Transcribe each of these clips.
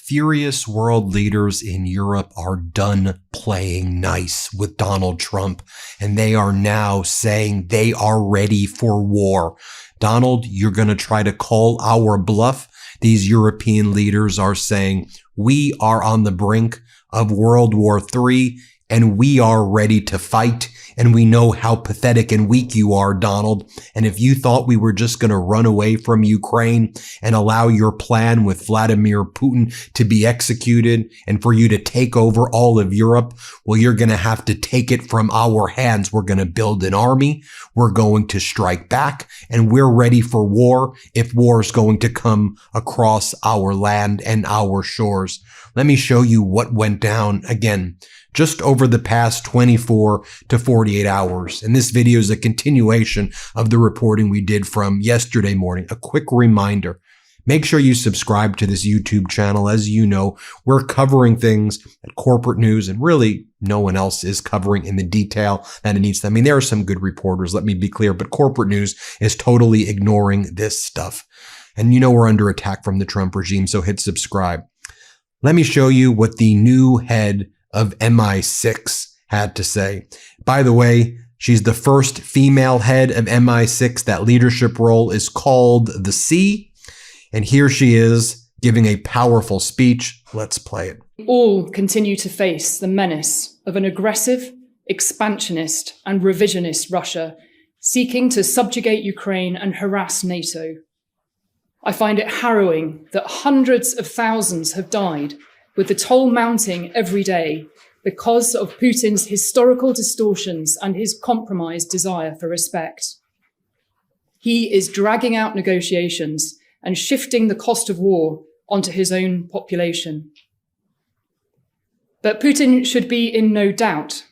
furious world leaders in Europe are done playing nice with Donald Trump, and they are now saying they are ready for war. Donald, you're going to try to call our bluff. These European leaders are saying we are on the brink of World War III, and we are ready to fight, and we know how pathetic and weak you are, Donald. And if you thought we were just going to run away from Ukraine and allow your plan with Vladimir Putin to be executed and for you to take over all of Europe, well, you're going to have to take it from our hands. We're going to build an army. We're going to strike back, and we're ready for war if war is going to come across our land and our shores. Let me show you what went down again just over the past 24 to 48 hours. And this video is a continuation of the reporting we did from yesterday morning. A quick reminder, make sure you subscribe to this YouTube channel. As you know, we're covering things that corporate news and really no one else is covering in the detail that it needs to. I mean, there are some good reporters, let me be clear, but corporate news is totally ignoring this stuff. And you know we're under attack from the Trump regime, so hit subscribe. Let me show you what the new head of MI6 had to say. By the way, she's the first female head of MI6. That leadership role is called the C. And here she is giving a powerful speech. Let's play it. All continue to face the menace of an aggressive, expansionist and revisionist Russia seeking to subjugate Ukraine and harass NATO. I find it harrowing that hundreds of thousands have died, with the toll mounting every day because of Putin's historical distortions and his compromised desire for respect. He is dragging out negotiations and shifting the cost of war onto his own population. But Putin should be in no doubt.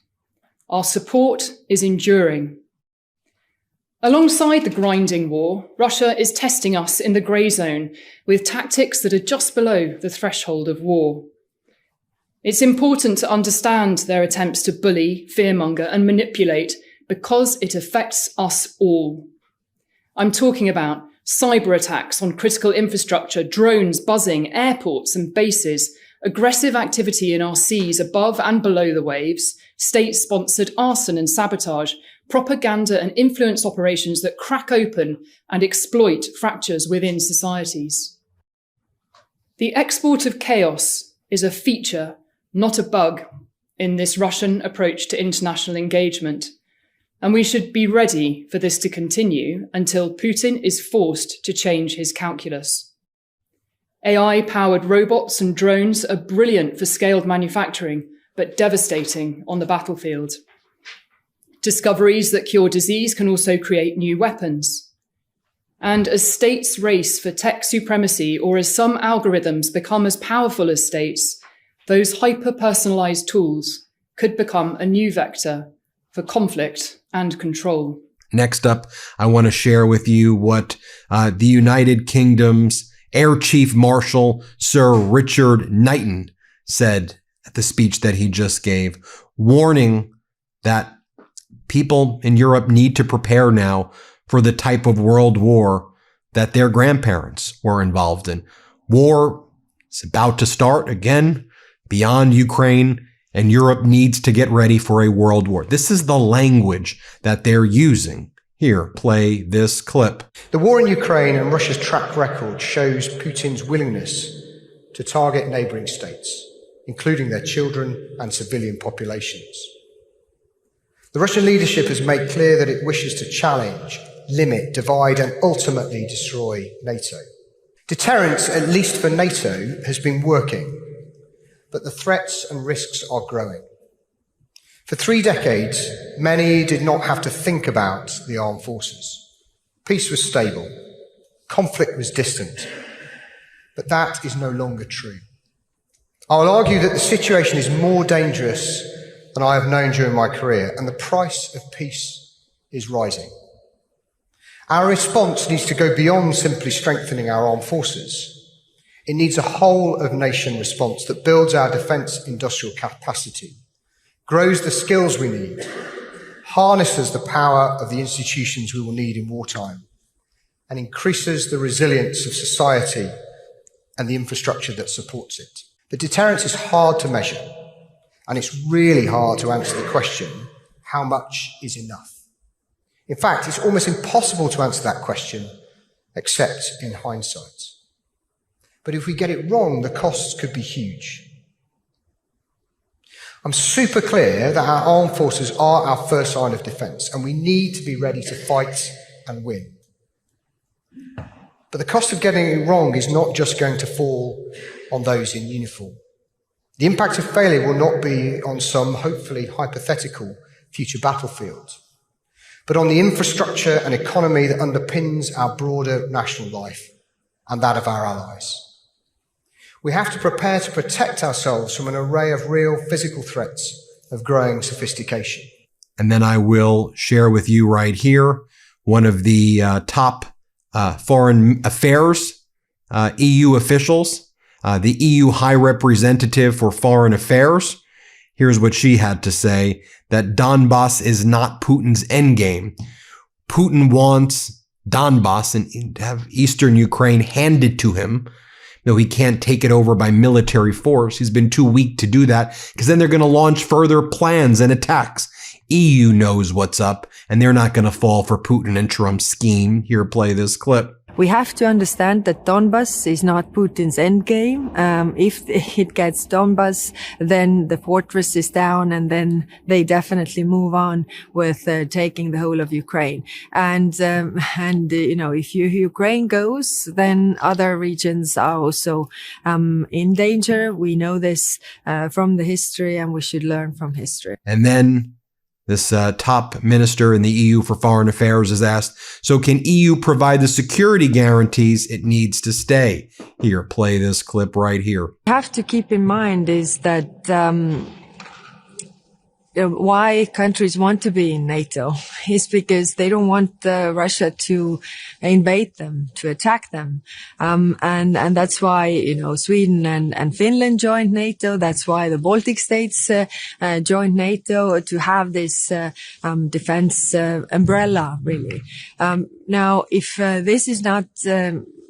Our support is enduring. Alongside the grinding war, Russia is testing us in the grey zone with tactics that are just below the threshold of war. It's important to understand their attempts to bully, fearmonger, and manipulate because it affects us all. I'm talking about cyber attacks on critical infrastructure, drones buzzing, airports and bases, aggressive activity in our seas above and below the waves, state-sponsored arson and sabotage, propaganda and influence operations that crack open and exploit fractures within societies. The export of chaos is a feature, not a bug, in this Russian approach to international engagement, and we should be ready for this to continue until Putin is forced to change his calculus. AI-powered robots and drones are brilliant for scaled manufacturing, but devastating on the battlefield. Discoveries that cure disease can also create new weapons. And as states race for tech supremacy, or as some algorithms become as powerful as states, those hyper-personalized tools could become a new vector for conflict and control. Next up, I want to share with you what the United Kingdom's Air Chief Marshal Sir Richard Knighton said at the speech that he just gave, warning that people in Europe need to prepare now for the type of world war that their grandparents were involved in. War is about to start again beyond Ukraine, and Europe needs to get ready for a world war. This is the language that they're using. Here, play this clip. The war in Ukraine and Russia's track record shows Putin's willingness to target neighbouring states, including their children and civilian populations. The Russian leadership has made clear that it wishes to challenge, limit, divide and ultimately destroy NATO. Deterrence, at least for NATO, has been working, but the threats and risks are growing. For 3 decades, many did not have to think about the armed forces. Peace was stable, conflict was distant, but that is no longer true. I will argue that the situation is more dangerous than I have known during my career, and the price of peace is rising. Our response needs to go beyond simply strengthening our armed forces. It needs a whole-of-nation response that builds our defence industrial capacity, grows the skills we need, harnesses the power of the institutions we will need in wartime, and increases the resilience of society and the infrastructure that supports it. But deterrence is hard to measure, and it's really hard to answer the question, how much is enough? In fact, it's almost impossible to answer that question, except in hindsight. But if we get it wrong, the costs could be huge. I'm super clear that our armed forces are our first line of defence, and we need to be ready to fight and win. But the cost of getting it wrong is not just going to fall on those in uniform. The impact of failure will not be on some, hopefully hypothetical, future battlefield, but on the infrastructure and economy that underpins our broader national life and that of our allies. We have to prepare to protect ourselves from an array of real physical threats of growing sophistication. And then I will share with you right here one of the top foreign affairs EU officials, the EU High Representative for Foreign Affairs. Here's what she had to say, that Donbass is not Putin's endgame. Putin wants Donbass and have eastern Ukraine handed to him, though he can't take it over by military force. He's been too weak to do that because then they're going to launch further plans and attacks. EU knows what's up, and they're not going to fall for Putin and Trump's scheme. Here, play this clip. We have to understand that Donbass is not Putin's endgame. If it gets Donbass, then the fortress is down, and then they definitely move on with taking the whole of Ukraine. And if Ukraine goes, then other regions are also in danger. We know this from the history, and we should learn from history. And then this top minister in the EU for Foreign Affairs is asked, so can EU provide the security guarantees it needs to stay? Here, play this clip right here. Have to keep in mind is that why countries want to be in NATO is because they don't want Russia to invade them, to attack them. And that's why, Sweden and Finland joined NATO. That's why the Baltic states joined NATO, to have this defense umbrella, really. Now, if this is not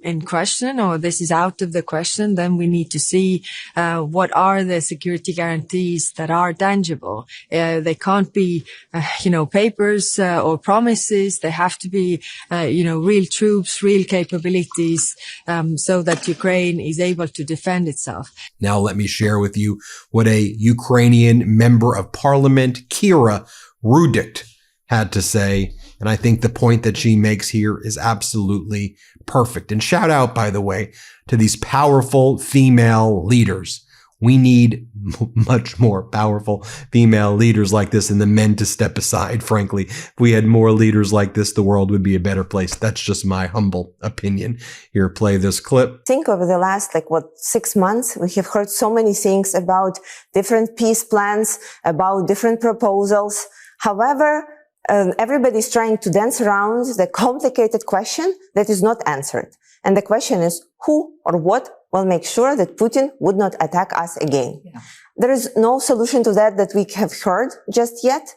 in question, or this is out of the question, then we need to see what are the security guarantees that are tangible. They can't be, papers or promises. They have to be, real troops, real capabilities, so that Ukraine is able to defend itself. Now let me share with you what a Ukrainian member of parliament, Kira Rudikt, had to say. And I think the point that she makes here is absolutely perfect. And shout out, by the way, to these powerful female leaders. We need much more powerful female leaders like this, and the men to step aside. Frankly, if we had more leaders like this, the world would be a better place. That's just my humble opinion. Here, play this clip. I think over the last, 6 months, we have heard so many things about different peace plans, about different proposals. However, everybody's trying to dance around the complicated question that is not answered. And the question is, who or what will make sure that Putin would not attack us again? Yeah. There is no solution to that we have heard just yet.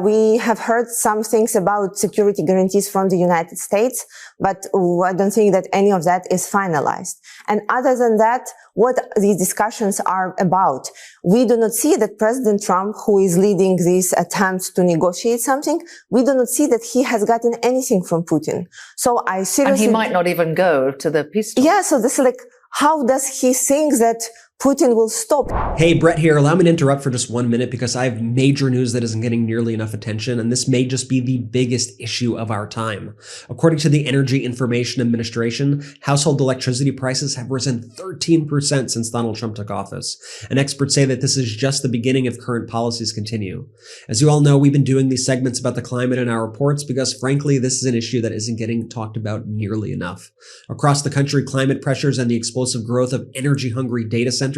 We have heard some things about security guarantees from the United States, but I don't think that any of that is finalized. And other than that, what these discussions are about, we do not see that President Trump, who is leading these attempts to negotiate something, we do not see that he has gotten anything from Putin. So I seriously... And he might not even go to the peace talks. Yeah, so this is how does he think that Putin will stop? Hey, Brett here. Allow me to interrupt for just 1 minute because I have major news that isn't getting nearly enough attention, and this may just be the biggest issue of our time. According to the Energy Information Administration, household electricity prices have risen 13% since Donald Trump took office, and experts say that this is just the beginning if current policies continue. As you all know, we've been doing these segments about the climate in our reports because, frankly, this is an issue that isn't getting talked about nearly enough. Across the country, climate pressures and the explosive growth of energy-hungry data centers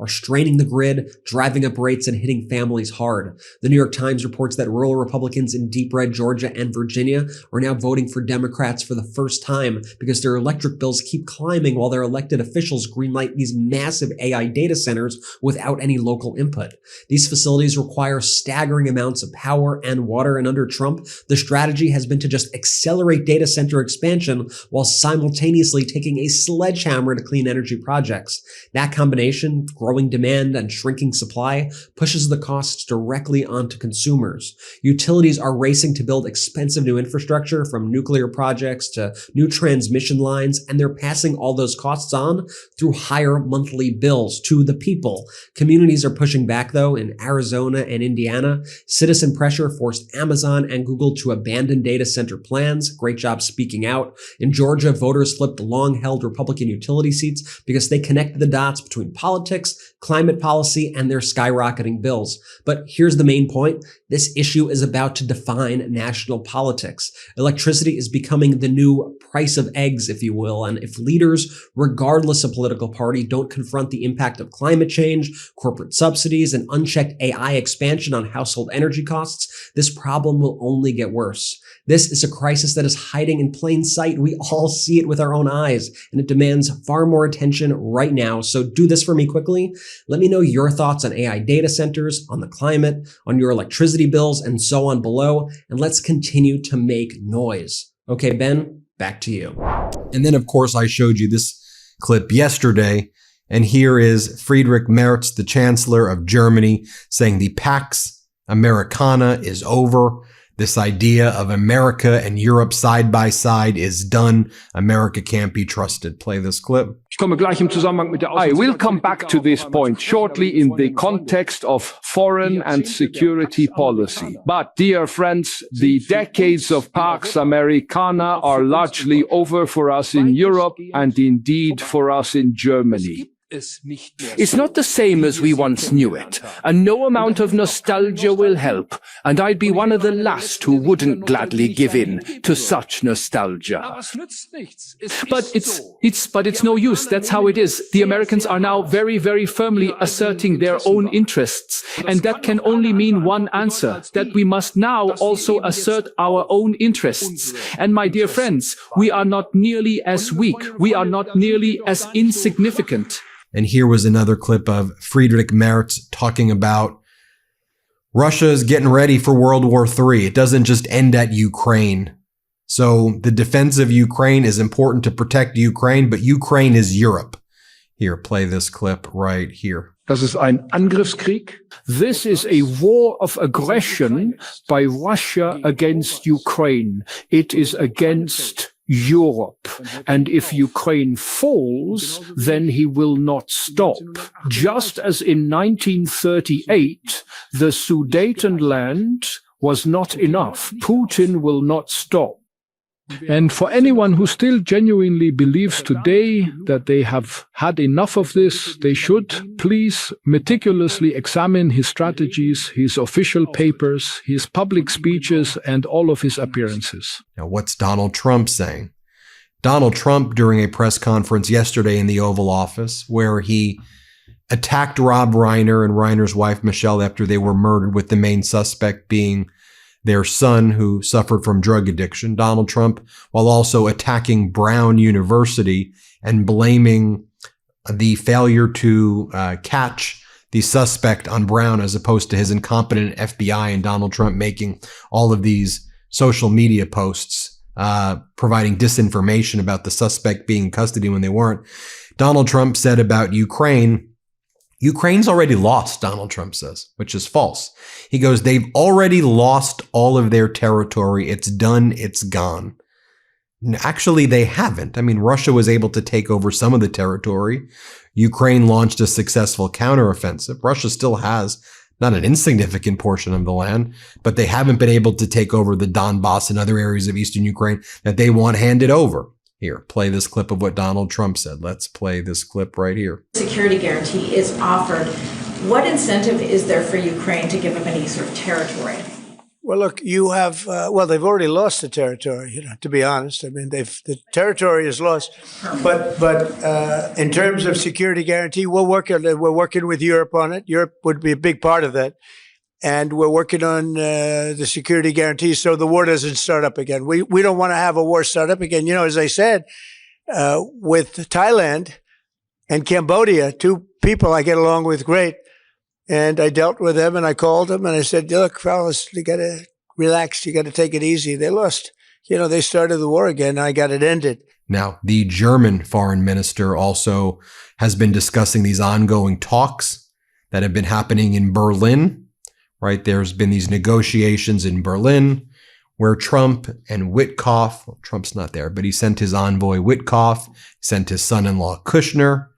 are straining the grid, driving up rates, and hitting families hard. The New York Times reports that rural Republicans in deep red Georgia and Virginia are now voting for Democrats for the first time because their electric bills keep climbing while their elected officials greenlight these massive AI data centers without any local input. These facilities require staggering amounts of power and water, and under Trump, the strategy has been to just accelerate data center expansion while simultaneously taking a sledgehammer to clean energy projects. That combination inflation, growing demand, and shrinking supply pushes the costs directly onto consumers. Utilities are racing to build expensive new infrastructure, from nuclear projects to new transmission lines, and they're passing all those costs on through higher monthly bills to the people. Communities are pushing back, though. In Arizona and Indiana, citizen pressure forced Amazon and Google to abandon data center plans. Great job speaking out. In Georgia, voters flipped long-held Republican utility seats because they connected the dots between politics, climate policy, and their skyrocketing bills. But here's the main point. This issue is about to define national politics. Electricity is becoming the new price of eggs, if you will. And if leaders, regardless of political party, don't confront the impact of climate change, corporate subsidies, and unchecked AI expansion on household energy costs, this problem will only get worse. This is a crisis that is hiding in plain sight. We all see it with our own eyes, and it demands far more attention right now. So do this for me quickly. Let me know your thoughts on AI data centers, on the climate, on your electricity bills, and so on below. And let's continue to make noise. Okay, Ben, back to you. And then, of course, I showed you this clip yesterday. And here is Friedrich Merz, the Chancellor of Germany, saying the Pax Americana is over. This idea of America and Europe side by side is done. America can't be trusted. Play this clip. I will come back to this point shortly in the context of foreign and security policy. But, dear friends, the decades of Pax Americana are largely over for us in Europe and indeed for us in Germany. It's not the same as we once knew it, and no amount of nostalgia will help, and I'd be one of the last who wouldn't gladly give in to such nostalgia. But it's no use. That's how it is. The Americans are now very, very firmly asserting their own interests, and that can only mean one answer, that we must now also assert our own interests. And my dear friends, we are not nearly as weak. We are not nearly as insignificant. And here was another clip of Friedrich Merz talking about Russia is getting ready for World War III. It doesn't just end at Ukraine. So the defense of Ukraine is important to protect Ukraine, but Ukraine is Europe. Here, play this clip right here. Das ist ein Angriffskrieg. This is a war of aggression by Russia against Ukraine. It is against Europe. And if Ukraine falls, then he will not stop. Just as in 1938, the Sudetenland was not enough. Putin will not stop. And for anyone who still genuinely believes today that they have had enough of this, they should please meticulously examine his strategies, his official papers, his public speeches, and all of his appearances. Now, what's Donald Trump saying? Donald Trump, during a press conference yesterday in the Oval Office, where he attacked Rob Reiner and Reiner's wife, Michelle, after they were murdered, with the main suspect being their son, who suffered from drug addiction. Donald Trump, while also attacking Brown University and blaming the failure to catch the suspect on Brown as opposed to his incompetent FBI, and Donald Trump making all of these social media posts providing disinformation about the suspect being in custody when they weren't. Donald Trump said about Ukraine, Ukraine's already lost, Donald Trump says, which is false. He goes, they've already lost all of their territory. It's done. It's gone. Actually, they haven't. I mean, Russia was able to take over some of the territory. Ukraine launched a successful counteroffensive. Russia still has not an insignificant portion of the land, but they haven't been able to take over the Donbass and other areas of eastern Ukraine that they want handed over. Here, play this clip of what Donald Trump said. Let's play this clip right here. Security guarantee is offered. What incentive is there for Ukraine to give up any sort of territory? Well, look, you have, they've already lost the territory, to be honest. I mean, the territory is lost. But in terms of security guarantee, we're working with Europe on it. Europe would be a big part of that. And we're working on the security guarantee so the war doesn't start up again. We don't want to have a war start up again. You know, as I said, with Thailand and Cambodia, two people I get along with great. And I dealt with them and I called them and I said, look, fellas, you got to relax. You got to take it easy. They lost. You know, they started the war again. I got it ended. Now, the German foreign minister also has been discussing these ongoing talks that have been happening in Berlin, right? There's been these negotiations in Berlin where Trump and Witkoff, well, Trump's not there, but he sent his envoy Witkoff, sent his son-in-law Kushner.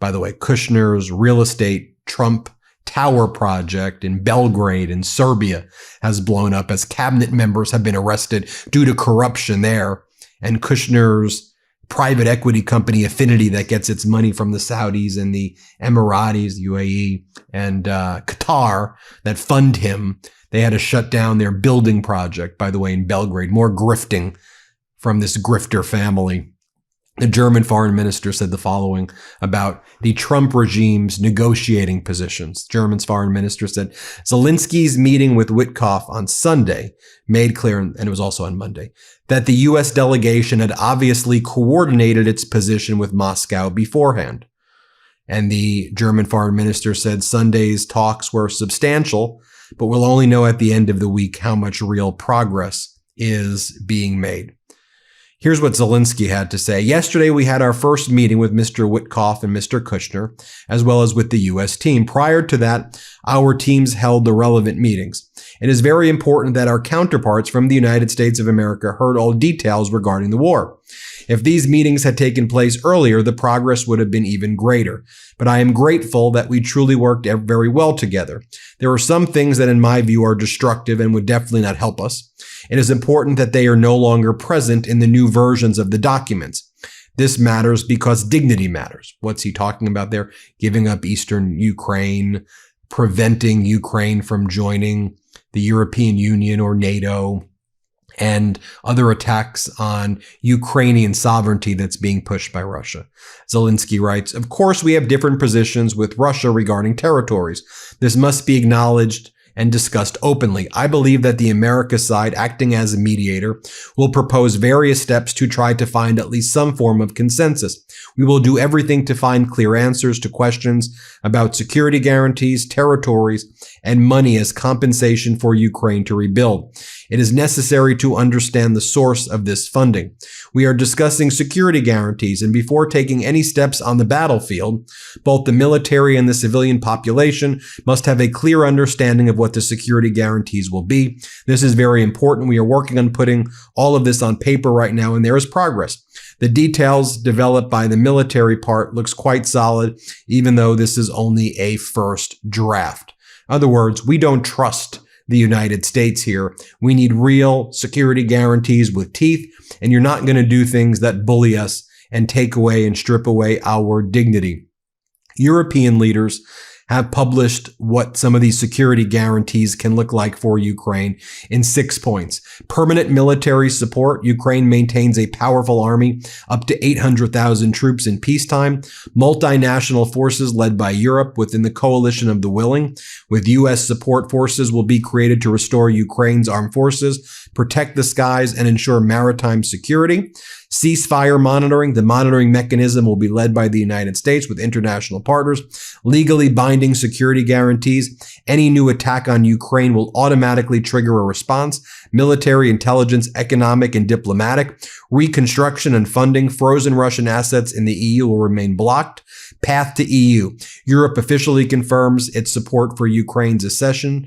By the way, Kushner's real estate Trump Tower project in Belgrade in Serbia has blown up as cabinet members have been arrested due to corruption there. And Kushner's private equity company Affinity that gets its money from the Saudis and the Emiratis, UAE, and Qatar that fund him, they had to shut down their building project, by the way, in Belgrade. More grifting from this grifter family. The German foreign minister said the following about the Trump regime's negotiating positions. German's foreign minister said Zelensky's meeting with Witkoff on Sunday made clear, and it was also on Monday, that the U.S. delegation had obviously coordinated its position with Moscow beforehand. And the German foreign minister said Sunday's talks were substantial, but we'll only know at the end of the week how much real progress is being made. Here's what Zelensky had to say. Yesterday, we had our first meeting with Mr. Witkoff and Mr. Kushner, as well as with the U.S. team. Prior to that, our teams held the relevant meetings. It is very important that our counterparts from the United States of America heard all details regarding the war. If these meetings had taken place earlier, the progress would have been even greater. But I am grateful that we truly worked very well together. There are some things that in my view are destructive and would definitely not help us. It is important that they are no longer present in the new versions of the documents. This matters because dignity matters. What's he talking about there? Giving up eastern Ukraine, preventing Ukraine from joining the European Union or NATO, and other attacks on Ukrainian sovereignty that's being pushed by Russia. Zelensky writes, of course, we have different positions with Russia regarding territories. This must be acknowledged and discussed openly. I believe that the America side, acting as a mediator, will propose various steps to try to find at least some form of consensus. We will do everything to find clear answers to questions about security guarantees, territories, and money as compensation for Ukraine to rebuild. It is necessary to understand the source of this funding. We are discussing security guarantees, and before taking any steps on the battlefield, both the military and the civilian population must have a clear understanding of what the security guarantees will be. This is very important. We are working on putting all of this on paper right now, and there is progress. The details developed by the military part looks quite solid, even though this is only a first draft. In other words, we don't trust the United States here. We need real security guarantees with teeth, and you're not going to do things that bully us and take away and strip away our dignity. European leaders have published what some of these security guarantees can look like for Ukraine in 6 points. Permanent military support. Ukraine maintains a powerful army, up to 800,000 troops in peacetime. Multinational forces led by Europe within the coalition of the willing. With U.S. support, forces will be created to restore Ukraine's armed forces, protect the skies, and ensure maritime security. Ceasefire monitoring. The monitoring mechanism will be led by the United States with international partners. Legally binding security guarantees. Any new attack on Ukraine will automatically trigger a response. Military, intelligence, economic, and diplomatic. Reconstruction and funding. Frozen Russian assets in the EU will remain blocked. Path to EU. Europe officially confirms its support for Ukraine's ascension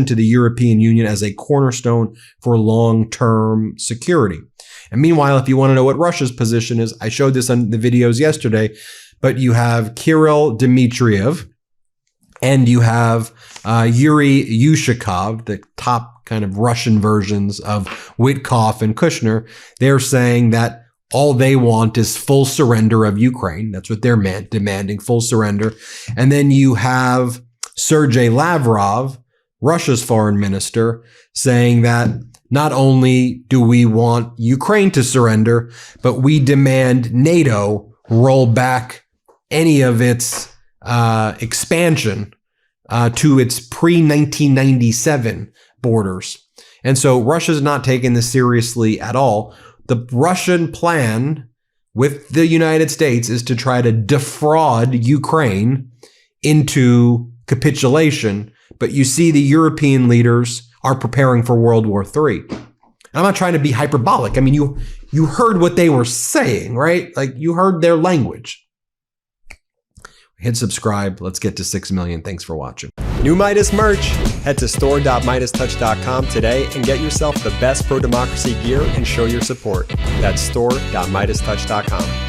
to the European Union as a cornerstone for long-term security. And meanwhile, if you want to know what Russia's position is, I showed this on the videos yesterday, but you have Kirill Dmitriev and you have Yuri Yushakov, the top kind of Russian versions of Witkoff and Kushner. They're saying that all they want is full surrender of Ukraine. That's what they're demanding, full surrender. And then you have Sergei Lavrov, Russia's foreign minister, saying that not only do we want Ukraine to surrender, but we demand NATO roll back any of its expansion to its pre-1997 borders. And so Russia's not taking this seriously at all. The Russian plan with the United States is to try to defraud Ukraine into capitulation. But you see the European leaders are preparing for World War III. In I'm not trying to be hyperbolic. I mean, you heard what they were saying, right? Like, you heard their language. Hit subscribe. Let's get to 6 million. Thanks for watching. New Midas merch. Head to store.MeidasTouch.com today and get yourself the best pro-democracy gear and show your support. That's store.MeidasTouch.com.